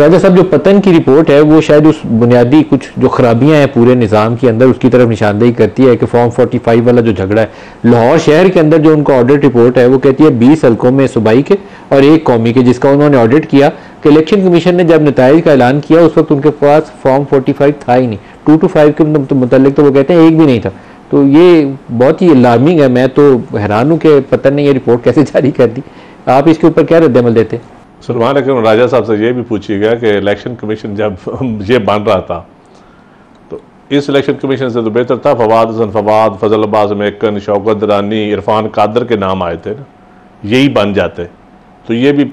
राजा साहब, जो पतन की रिपोर्ट है वो शायद उस बुनियादी कुछ जो खराबियां हैं पूरे निज़ाम के अंदर उसकी तरफ निशानदेही करती है कि फॉर्म 45 वाला जो झगड़ा है लाहौर शहर के अंदर, जो उनका ऑडिट रिपोर्ट है वो कहती है 20 हल्कों में सूबाई के और एक कौमी के, जिसका उन्होंने ऑडिट किया कि इलेक्शन कमीशन ने जब नताइज का ऐलान किया उस वक्त उनके पास फॉर्म 45 था ही नहीं। 2 to 5 के मुतल्लिक तो वो कहते हैं एक भी नहीं था। तो ये बहुत ही अलार्मिंग है। मैं तो हैरान हूँ कि पतन ने ये रिपोर्ट कैसे जारी कर दी। आप इसके ऊपर क्या रद्द-ए-अमल देते? सलमान अकरम राजा साहब से ये भी पूछिएगा कि इलेक्शन कमीशन जब ये बन रहा था तो इस इलेक्शन कमीशन से तो बेहतर था फवाद हसन फवाद, फजल अब्बास मेकन, शौकत दरानी, इरफान कादर के नाम आए थे ना, यही बन जाते। तो ये भी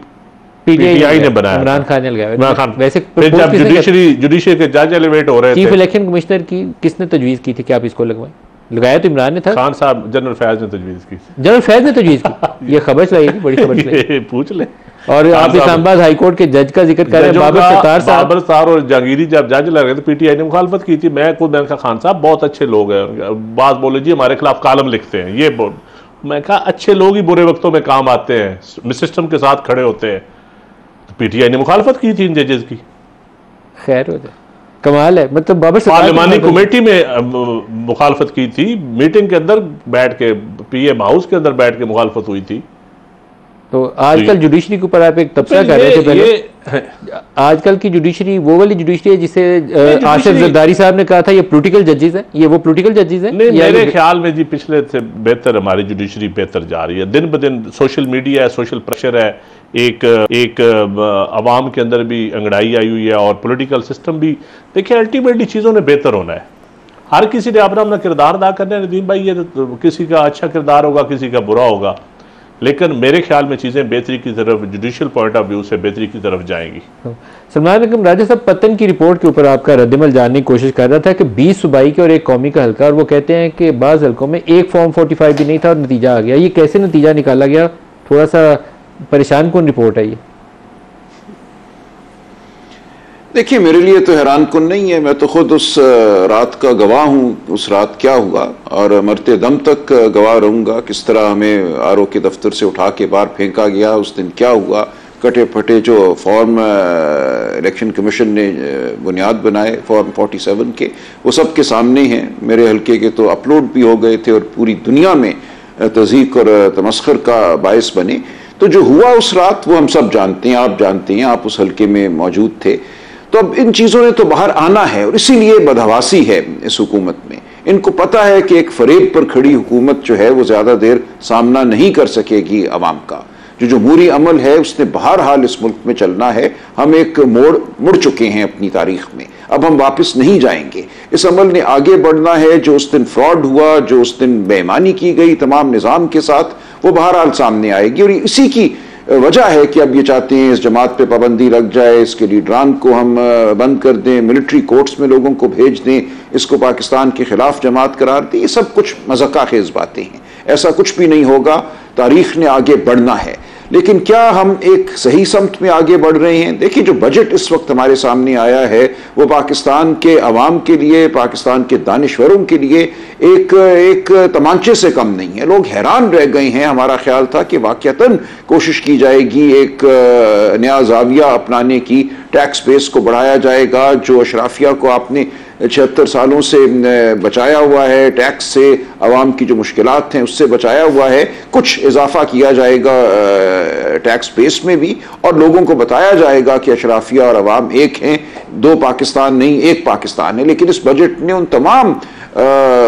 पीटीआई ने बनाया, इमरान खान ने लगाया। इमरान खान वैसे जब जुडिशरी के जज एलिवेट हो रहे थे, चीफ इलेक्शन कमिश्नर की किसने तजवीज़ की थी कि आप इसको लगवाएं? लगाया तो इमरान ने था। खान साहब, जनरल फैज ने तजवीज़ की। जनरल फैज ने तजवीज़ की? ये खबर चलाई थी, बड़ी खबर चलाई। पूछ ले। और आप इस्लामाबाद हाई कोर्ट के जज का जिक्र कर रहे हैं, बाबर सत्तार और जहांगीरी जब जज लग रहे थे पीटीआई ने मुखालफत की थी। मैं खुद मैंने कहा खान साहब बहुत अच्छे लोग हैं, बात बोले जी हमारे खिलाफ कालम लिखते हैं, ये बोल। मैं कहा अच्छे लोग ही बुरे वक्तों में काम आते हैं, सिस्टम के साथ खड़े होते हैं। तो पीटीआई ने मुखालफत की थी इन जजेस की। खैर हो जाए, कमाल है। मतलब बाबर पार्लिमानी कमेटी में मुखालफत की थी, मीटिंग के अंदर बैठ के, पीएम हाउस के अंदर बैठ के मुखालफत हुई थी। तो आजकल जुडिशरी के ऊपर आप एक तबसरा कर रहे थे पहले। आजकल की जुडिशरी वो वाली जुडिशरी है जिसे आसिफ जरदारी साहब ने कहा था ये पॉलिटिकल जजेस हैं, ये वो पॉलिटिकल जजेस हैं। मेरे ख्याल में जी पिछले से बेहतर हमारी जुडिशरी बेहतर जा रही है। दिन ब दिन सोशल मीडिया है, सोशल प्रेशर है, एक अवाम के अंदर भी अंगड़ाई आई हुई है और पॉलिटिकल सिस्टम भी। देखिए अल्टीमेटली चीज़ों ने बेहतर होना है। हर किसी ने अपना अपना किरदार अदा करना है। नदीम भाई, ये तो किसी का अच्छा किरदार होगा, किसी का बुरा होगा, लेकिन मेरे ख्याल में चीज़ें बेहतरी की तरफ, जुडिशियल पॉइंट ऑफ व्यू से बेहतरी की तरफ जाएंगी। सलमान अकरम, राजा साहब पतन की रिपोर्ट के ऊपर आपका रद्द-ए-अमल जानने की कोशिश कर रहा था कि 20 सूबाई के और एक कौमी का हल्का, और वो कहते हैं कि बाज़ हल्कों में एक फॉर्म 45 भी नहीं था और नतीजा आ गया। ये कैसे नतीजा निकाला गया? थोड़ा सा परेशान कौन रिपोर्ट है ये? देखिए, मेरे लिए तो हैरान कुन नहीं है। मैं तो खुद उस रात का गवाह हूँ। उस रात क्या हुआ और मरते दम तक गवाह रहूँगा। किस तरह हमें आरओ के दफ्तर से उठा के बाहर फेंका गया, उस दिन क्या हुआ, कटे फटे जो फॉर्म इलेक्शन कमीशन ने बुनियाद बनाए फॉर्म 47 के, वो सब के सामने हैं। मेरे हल्के के तो अपलोड भी हो गए थे और पूरी दुनिया में तज़ीक और तमस्खर का बायस बने। तो जो हुआ उस रात वो हम सब जानते हैं, आप जानते हैं, आप उस हल्के में मौजूद थे। तो अब इन चीज़ों ने तो बाहर आना है और इसीलिए बदहवासी है इस हुकूमत में। इनको पता है कि एक फरेब पर खड़ी हुकूमत जो है वो ज़्यादा देर सामना नहीं कर सकेगी अवाम का। जो जमहूरी अमल है उसने बहरहाल इस मुल्क में चलना है। हम एक मुड़ चुके हैं अपनी तारीख में, अब हम वापस नहीं जाएंगे। इस अमल ने आगे बढ़ना है। जो उस दिन फ्रॉड हुआ, जो उस दिन बेईमानी की गई तमाम निज़ाम के साथ, वो बहरहाल सामने आएगी। और इसी की वजह है कि अब ये चाहते हैं इस जमात पे पाबंदी लग जाए, इसके लीडरान को हम बंद कर दें, मिलिट्री कोर्ट्स में लोगों को भेज दें, इसको पाकिस्तान के खिलाफ जमात करार दें। ये सब कुछ मज़ाक़ा खेज़ बातें हैं, ऐसा कुछ भी नहीं होगा। तारीख ने आगे बढ़ना है, लेकिन क्या हम एक सही समत में आगे बढ़ रहे हैं? देखिए, जो बजट इस वक्त हमारे सामने आया है वो पाकिस्तान के अवाम के लिए, पाकिस्तान के दानिश्वरों के लिए एक तमांचे से कम नहीं है। लोग हैरान रह गए हैं। हमारा ख्याल था कि वाकईतन कोशिश की जाएगी एक नया ज़ाविया अपनाने की, टैक्स बेस को बढ़ाया जाएगा। जो अशराफिया को आपने 76 सालों से बचाया हुआ है, टैक्स से अवाम की जो मुश्किलात हैं उससे बचाया हुआ है, कुछ इजाफा किया जाएगा टैक्स बेस में भी, और लोगों को बताया जाएगा कि अशराफिया और अवाम एक हैं, दो पाकिस्तान नहीं एक पाकिस्तान है। लेकिन इस बजट ने उन तमाम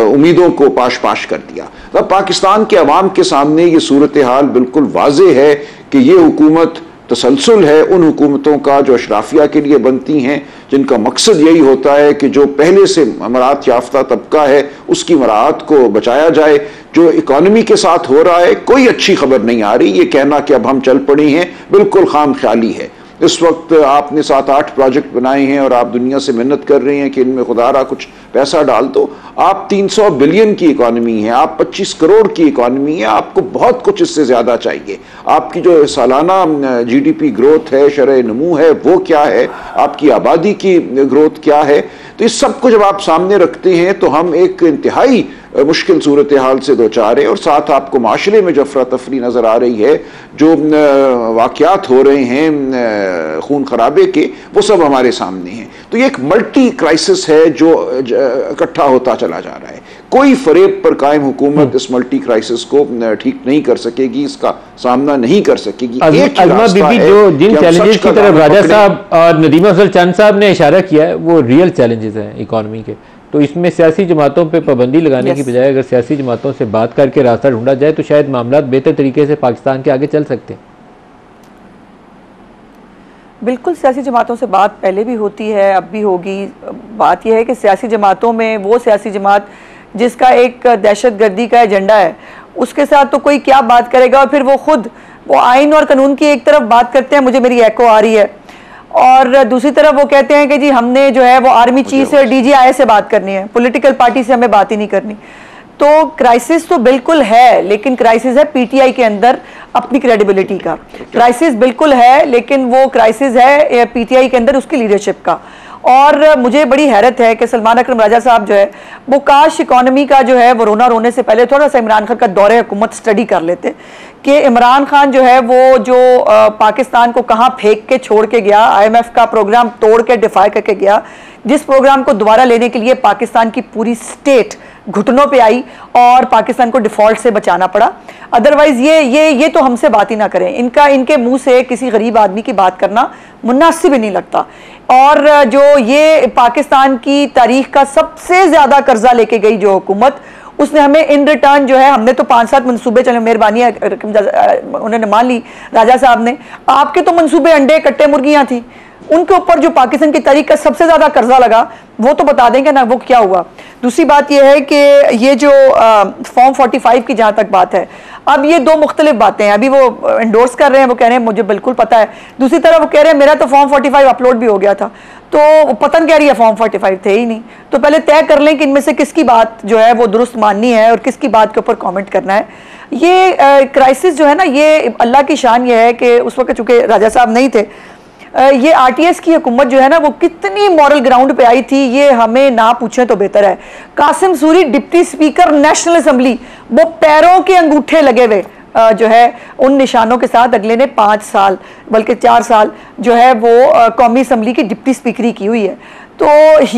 उम्मीदों को पाश कर दिया। अब पाकिस्तान के अवाम के सामने ये सूरत हाल बिल्कुल वाज़ेह है कि ये हुकूमत तसलसल है उन हुकूमतों का जो अशराफिया के लिए बनती हैं, जिनका मकसद यही होता है कि जो पहले से मराहत याफ्ता तबका है उसकी मराहत को बचाया जाए। जो इकॉनमी के साथ हो रहा है कोई अच्छी खबर नहीं आ रही। ये कहना कि अब हम चल पड़े हैं बिल्कुल खाम ख्याली है। इस वक्त आपने 7-8 प्रोजेक्ट बनाए हैं और आप दुनिया से मिन्नत कर रहे हैं कि इनमें खुदारा कुछ पैसा डाल दो। आप 300 बिलियन की इकॉनमी है, आप 25 करोड़ की इकॉनमी है, आपको बहुत कुछ इससे ज़्यादा चाहिए। आपकी जो सालाना GDP ग्रोथ है, शरह नमू है, वो क्या है, आपकी आबादी की ग्रोथ क्या है। तो इस सब को जब आप सामने रखते हैं तो हम एक इंतहाई मुश्किल सूरत हाल से दो चार है, और साथ आपको माशरे में जो अफरा तफरी नज़र आ रही है, जो वाक़यात हो रहे हैं खून खराबे के, वो सब हमारे सामने हैं। तो ये एक मल्टी क्राइसिस है जो इकट्ठा होता चला जा रहा है। कोई फरेब पर कायम हुकूमत इस मल्टी क्राइसिस को ठीक नहीं कर सकेगी, इसका सामना नहीं कर सकेगी। अज़मा बीबी, जो जिन चैलेंजेस की तरफ राजा साहब और नदीम अफजल चंद साहब ने इशारा किया है, वो रियल चैलेंजेस हैं इकॉनमी के। तो इसमें सियासी जमातों पे पाबंदी लगाने की बजाय अगर सियासी जमातों से बात करके रास्ता ढूंढा जाए तो शायद मामला बेहतर तरीके से पाकिस्तान के आगे चल सकते हैं। बिल्कुल, सियासी जमातों से बात पहले भी होती है, अब भी होगी। बात यह है कि सियासी जमातों में वो सियासी जमात जिसका एक दहशतगर्दी का एजेंडा है, उसके साथ तो कोई क्या बात करेगा, और फिर वो खुद वो आइन और कानून की एक तरफ बात करते हैं, मुझे मेरी एको आ रही है, और दूसरी तरफ वो कहते हैं कि जी हमने जो है वो आर्मी चीफ से DGI से बात करनी है, पॉलिटिकल पार्टी से हमें बात ही नहीं करनी। तो क्राइसिस तो बिल्कुल है, लेकिन क्राइसिस है PTI के अंदर अपनी क्रेडिबिलिटी का। क्राइसिस बिल्कुल है, लेकिन वो क्राइसिस है PTI के अंदर उसकी लीडरशिप का। और मुझे बड़ी हैरत है कि सलमान अकरम राजा साहब जो है वो काश इकॉनमी का जो है वो रोना रोने से पहले थोड़ा सा इमरान खान का दौरे हुकूमत स्टडी कर लेते कि इमरान खान जो है वो जो पाकिस्तान को कहाँ फेंक के छोड़ के गया, IMF का प्रोग्राम तोड़ के डिफाई करके गया, जिस प्रोग्राम को दोबारा लेने के लिए पाकिस्तान की पूरी स्टेट घुटनों पे आई और पाकिस्तान को डिफॉल्ट से बचाना पड़ा। अदरवाइज ये तो हमसे बात ही ना करें, इनके मुंह से किसी गरीब आदमी की बात करना मुनासिब ही नहीं लगता। और जो ये पाकिस्तान की तारीख का सबसे ज्यादा कर्जा लेके गई जो हुकूमत, उसने हमें इन रिटर्न जो है, हमने तो 5-7 मंसूबे चले, मेहरबानी है उन्होंने मान ली राजा साहब ने, आपके तो मंसूबे अंडे कट्टे मुर्गियां थी, उनके ऊपर जो पाकिस्तान की तारीख का सबसे ज्यादा कर्जा लगा वो तो बता देंगे ना वो क्या हुआ। दूसरी बात यह है कि ये जो फॉर्म 45 की जहां तक बात है, अब ये दो मुख्तलिफ बातें हैं। अभी वो एंडोर्स कर रहे हैं, वो कह रहे हैं मुझे बिल्कुल पता है, दूसरी तरफ वो कह रहे हैं मेरा तो फॉर्म 45 अपलोड भी हो गया था। तो पतन कह रही है फॉर्म 45 थे ही नहीं। तो पहले तय कर लें कि इनमें से किसकी बात जो है वो दुरुस्त माननी है और किसकी बात के ऊपर कमेंट करना है। ये क्राइसिस जो है ना, ये अल्लाह की शान ये है कि उस वक्त चूंकि राजा साहब नहीं थे, ये RTS की हुकूमत जो है ना वो कितनी मॉरल ग्राउंड पे आई थी, ये हमें ना पूछें तो बेहतर है। Qasim Suri deputy speaker National Assembly, वो पैरों के अंगूठे लगे हुए जो है उन निशानों के साथ अगले ने 5 साल बल्कि 4 साल जो है वो कौमी असम्बली की डिप्टी स्पीकरी की हुई है। तो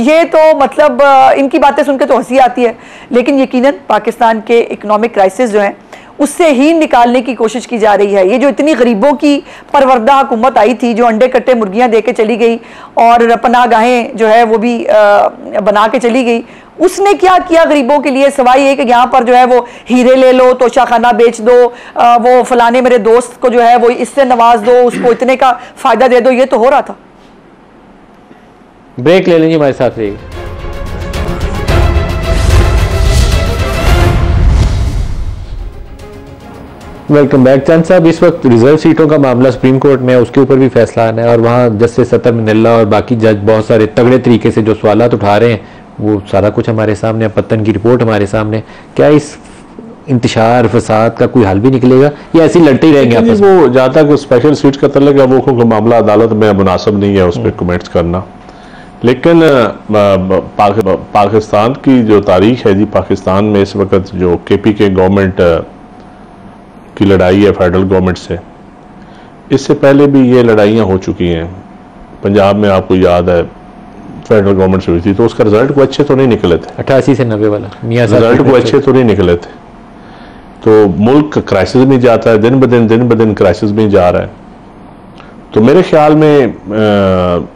ये तो मतलब इनकी बातें सुन के तो हंसी आती है, लेकिन यकीनन पाकिस्तान के इकोनॉमिक क्राइसिस जो हैं उससे ही निकालने की कोशिश की जा रही है। ये जो इतनी गरीबों की परवरदा हुकूमत आई थी, जो अंडे कट्टे मुर्गियां दे के चली गई और पनाहगाहें जो है वो भी बना के चली गई, उसने क्या किया गरीबों के लिए, सवाई है कि यहाँ पर जो है वो हीरे ले लो, तोशा खाना बेच दो, वो फलाने मेरे दोस्त को जो है वो इससे नवाज दो, उसको इतने का फायदा दे दो, ये तो हो रहा था। ब्रेक ले लेंगे, हमारे साथ रहिए। Welcome back. चंद साहब, इस वक्त रिजर्व सीटों का मामला सुप्रीम कोर्ट में है, उसके ऊपर भी फैसला आना है और वहाँ जस्टिस सतर मिनल्ला और बाकी जज बहुत सारे तगड़े तरीके से जो सवालात उठा रहे हैं वो सारा कुछ हमारे सामने, पत्तन की रिपोर्ट हमारे सामने। क्या इस इंतशार फसाद का कोई हल भी निकलेगा या ऐसे ही लड़ते ही रहेंगे आपस में? वो जहाँ तक स्पेशल सीट का तल्लुक है वो क्योंकि मामला अदालत में मुनासिब नहीं है उस पर कमेंट्स करना, लेकिन पाकिस्तान की जो तारीख है जी, पाकिस्तान में इस वक्त जो KPK गवर्नमेंट की लड़ाई है फेडरल गवर्नमेंट से, इससे पहले भी ये लड़ाइयाँ हो चुकी हैं। पंजाब में आपको याद है फेडरल गवर्नमेंट से हुई थी, तो उसका रिजल्ट को अच्छे तो नहीं निकले थे, 88 से 90 वाला रिजल्ट को अच्छे तो नहीं निकले थे। तो मुल्क क्राइसिस में जाता है, दिन ब दिन क्राइसिस में जा रहा है। तो मेरे ख्याल में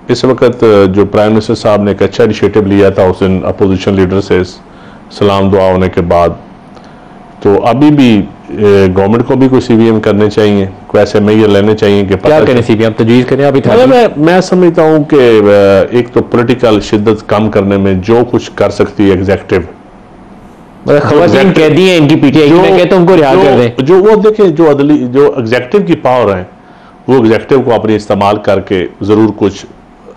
इस वक्त जो प्राइम मिनिस्टर साहब ने एक अच्छा इनिशिएटिव लिया था उस दिन अपोजिशन लीडर से सलाम दुआ होने के बाद, तो अभी भी गवर्नमेंट को भी कोई CVM करने चाहिए, कोई ऐसे मेजर लेने चाहिए कि क्या करें CVM तजवीज़ करें अभी? मैं समझता हूँ कि एक तो पॉलिटिकल शिद्दत कम करने में जो कुछ कर सकती है एग्जीक्यूटिव, खवातीन कैदी हैं इनकी PTI, मैं कहता हूं उनको रिहा कर दें। जो वो देखें, जो एग्जीक्यूटिव की पावर है वो एग्जीक्यूटिव को अपनी इस्तेमाल करके जरूर कुछ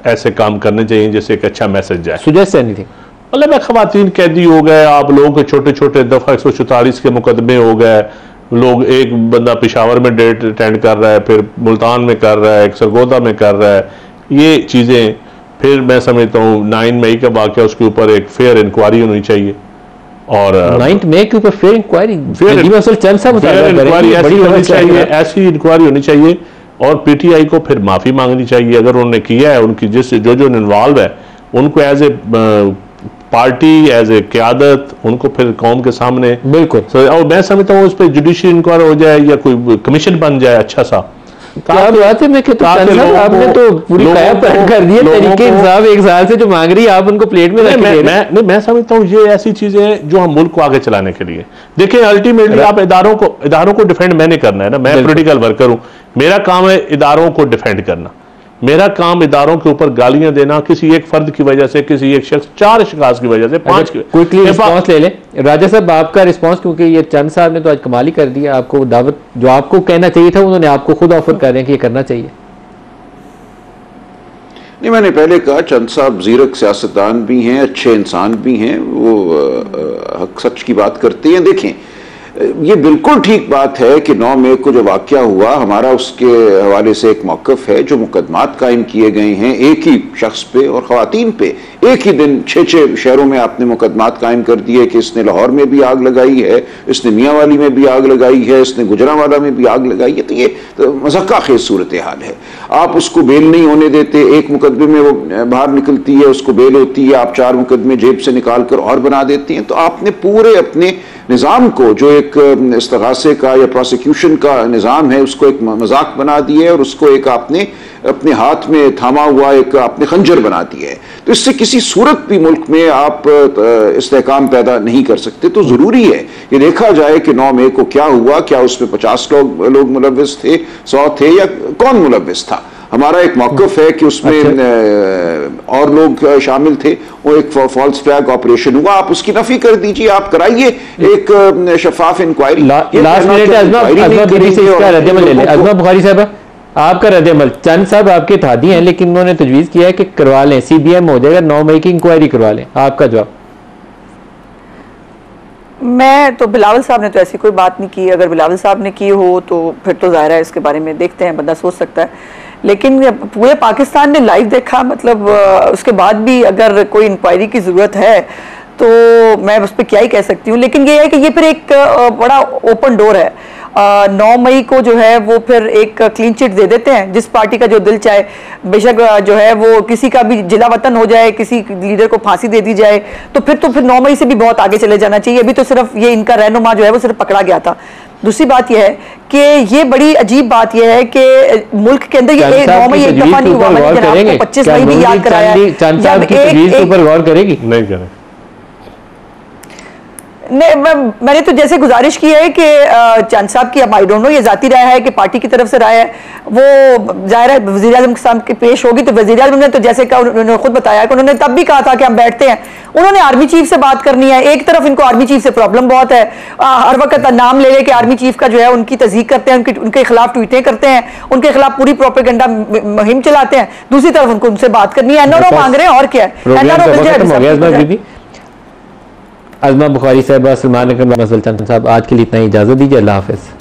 ऐसे काम करने चाहिए जिससे एक अच्छा मैसेज जाए। Suggest anything? मतलब खवातीन कैदी हो गए, आप लोगों के छोटे छोटे दफा 144 के मुकदमे हो गए, लोग एक बंदा पेशावर में डेट अटेंड कर रहा है, फिर मुल्तान में कर रहा है, एक सरगोदा में कर रहा है, ये चीज़ें। फिर मैं समझता हूँ 9 मई का वाक़या, उसके ऊपर एक फेयर इंक्वायरी होनी चाहिए और 9 मई के ऊपर फिर इंक्वायरी, चंद साहब इंक्वायरी ऐसी होनी चाहिए, ऐसी इंक्वायरी होनी चाहिए और पीटीआई को फिर माफी मांगनी चाहिए अगर उन्होंने किया है, उनकी जिस जो इन्वॉल्व है उनको as a party, as a क्यादत, उनको फिर कौम के सामने बिल्कुल। और मैं समझता हूँ उस पर जुडिशियल इंक्वायरी हो जाए या कोई कमीशन बन जाए अच्छा सा। क्या बात है, मैं कहता हूं आपने तो पूरी काया पलट कर दी है। तरीके इंसाफ 1 साल से जो मांग रही है आप उनको प्लेट में रख रहे हैं। मैं समझता हूँ ये ऐसी चीजें हैं जो हम मुल्क को आगे चलाने के लिए, देखिए अल्टीमेटली आप इदारों को डिफेंड मैंने करना है ना, मैं पॉलिटिकल वर्कर हूं, मेरा काम है इदारों को डिफेंड करना। मेरा काम इदारों के ऊपर गालियां देना किसी एक फर्द की वजह से, किसी एक शख्स, 4 अशखास की वजह से, 5 की। क्विकली रिस्पांस ले लें राजा साहब, आपका रिस्पांस, क्योंकि ये चंद साहब ने तो आज कमाल ही कर दिया। आपको दावत जो आपको कहना चाहिए था उन्होंने आपको खुद ऑफर कर रहे हैं कि ये करना चाहिए। नहीं, मैंने पहले कहा चंद साहब ज़ीरक सियासतदान भी हैं, अच्छे इंसान भी हैं, वो हक सच की बात करते हैं। देखें, ये बिल्कुल ठीक बात है कि 9 मई को जो वाक़या हुआ, हमारा उसके हवाले से एक मौक़िफ़ है। जो मुकदमात कायम किए गए हैं एक ही शख्स पे और ख़वातीन पे, एक ही दिन 6 शहरों में आपने मुकदमात कायम कर दिए कि इसने लाहौर में भी आग लगाई है, इसने मियांवाली में भी आग लगाई है, इसने गुजरांवाला में भी आग लगाई है। तो ये मज़क्का खेज़ सूरत हाल है। आप उसको बेल नहीं होने देते, एक मुकदमे में वो बाहर निकलती है, उसको बेल होती है, आप 4 मुकदमे जेब से निकाल कर और बना देती हैं। तो आपने पूरे अपने निज़ाम को, जो एक इस्तग़ासे का या प्रोसिक्यूशन का निज़ाम है, उसको एक मजाक बना दिया है और उसको एक आपने अपने हाथ में थामा हुआ एक आपने खंजर बना दिया है। तो इससे किसी सूरत भी मुल्क में आप इस्तेहकाम पैदा नहीं कर सकते। तो ज़रूरी है कि देखा जाए कि 9 मई को क्या हुआ, क्या उसमें 50 लोग मुलव्विस थे, 100 थे, या कौन मुलव्विस था। हमारा एक मौक़िफ़ है कि उसमें और लोग शामिल थे, वो एक फॉल्स फ्लैग ऑपरेशन हुआ, आप उसकी नफी कर दीजिए, आप कराइए एक शफाफ inquiry. Last minute Azma Bukhari साहब, आपका रद्द-ए-अमल। चंद साहब आपके इत्तेहादी हैं लेकिन उन्होंने तजवीज़ किया है कि करवा लें, CBI हो जाएगा, 9 मई की इंक्वायरी करवा लें, आपका जवाब? मैं तो बिलावल साहब ने तो ऐसी कोई बात नहीं की। अगर बिलावल साहब ने की हो तो फिर तो ज़ाहिर है इसके बारे में देखते हैं, बंदा सोच सकता है। लेकिन पूरे पाकिस्तान ने लाइव देखा, मतलब उसके बाद भी अगर कोई इंक्वायरी की ज़रूरत है तो मैं उस पर क्या ही कह सकती हूँ। लेकिन ये है कि ये फिर एक बड़ा ओपन डोर है। 9 मई को जो है वो फिर एक क्लीन चिट दे देते हैं, जिस पार्टी का जो दिल चाहे, बेशक जो है वो किसी का भी जिला वतन हो जाए, किसी लीडर को फांसी दे दी जाए, तो फिर 9 मई से भी बहुत आगे चले जाना चाहिए। अभी तो सिर्फ ये इनका रहनुमा जो है वो सिर्फ पकड़ा गया था। दूसरी बात यह है कि ये बड़ी अजीब बात यह है कि मुल्क के अंदर ये 9 मई एक दफा नहीं हुआ, मैंने आपको 25 मई भी याद कराया। गौर करेगी? नहीं करें। नहीं, मैंने तो जैसे गुजारिश की है कि चंद साहब की, अब आई डोंट नो ये जाती राय है कि पार्टी की तरफ से राय है, वो जाहिर है वज़ीर आज़म के सामने पेश होगी। तो वज़ीर आज़म ने तो जैसे कहा, उन्होंने खुद बताया कि उन्होंने तब भी कहा था कि हम बैठते हैं, उन्होंने आर्मी चीफ से बात करनी है। एक तरफ इनको आर्मी चीफ से प्रॉब्लम बहुत है, हर वक्त नाम ले लेके आर्मी चीफ का जो है उनकी तस्दीक करते हैं, उनके खिलाफ ट्वीटें करते हैं, उनके खिलाफ पूरी प्रोपेगेंडा मुहिम चलाते हैं। दूसरी तरफ उनको उनसे बात करनी है, एनआरओ मांग रहे हैं, और क्या है, एनआरओ मिल जाए। अज़मा बुखारी साहब, सलमान अकरम साहब, आज के लिए इतना ही, इजाज़त दीजिए, अल्लाह हाफ़िज़।